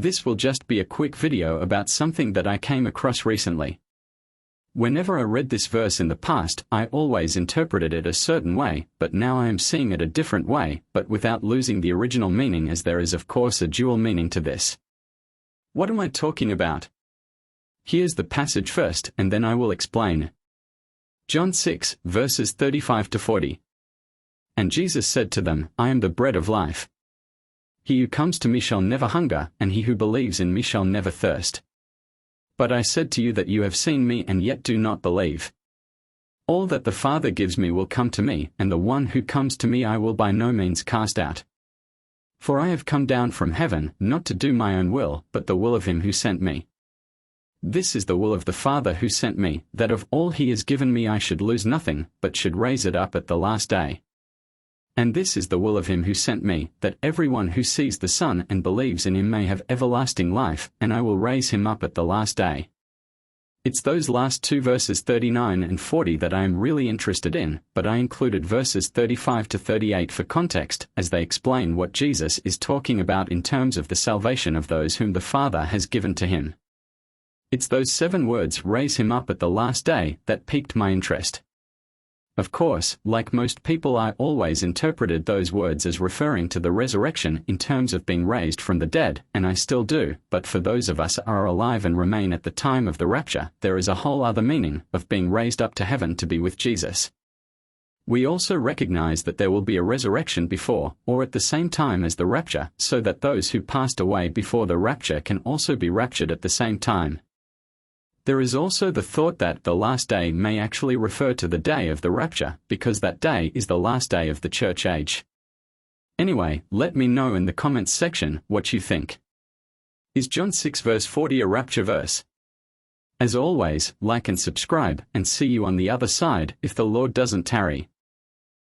This will just be a quick video about something that I came across recently. Whenever I read this verse in the past, I always interpreted it a certain way, but now I am seeing it a different way, but without losing the original meaning, as there is of course a dual meaning to this. What am I talking about? Here's the passage first, and then I will explain. John 6, verses 35 to 40. And Jesus said to them, I am the bread of life. He who comes to me shall never hunger, and he who believes in me shall never thirst. But I said to you that you have seen me and yet do not believe. All that the Father gives me will come to me, and the one who comes to me I will by no means cast out. For I have come down from heaven, not to do my own will, but the will of him who sent me. This is the will of the Father who sent me, that of all he has given me I should lose nothing, but should raise it up at the last day. And this is the will of him who sent me, that everyone who sees the Son and believes in him may have everlasting life, and I will raise him up at the last day. It's those last two verses 39 and 40 that I am really interested in, but I included verses 35 to 38 for context, as they explain what Jesus is talking about in terms of the salvation of those whom the Father has given to him. It's those 7 words, raise him up at the last day, that piqued my interest. Of course, like most people, I always interpreted those words as referring to the resurrection in terms of being raised from the dead, and I still do, but for those of us who are alive and remain at the time of the rapture, there is a whole other meaning of being raised up to heaven to be with Jesus. We also recognize that there will be a resurrection before, or at the same time as the rapture, so that those who passed away before the rapture can also be raptured at the same time. There is also the thought that the last day may actually refer to the day of the rapture, because that day is the last day of the church age. Anyway, let me know in the comments section what you think. Is John 6 verse 40 a rapture verse? As always, like and subscribe, and see you on the other side if the Lord doesn't tarry.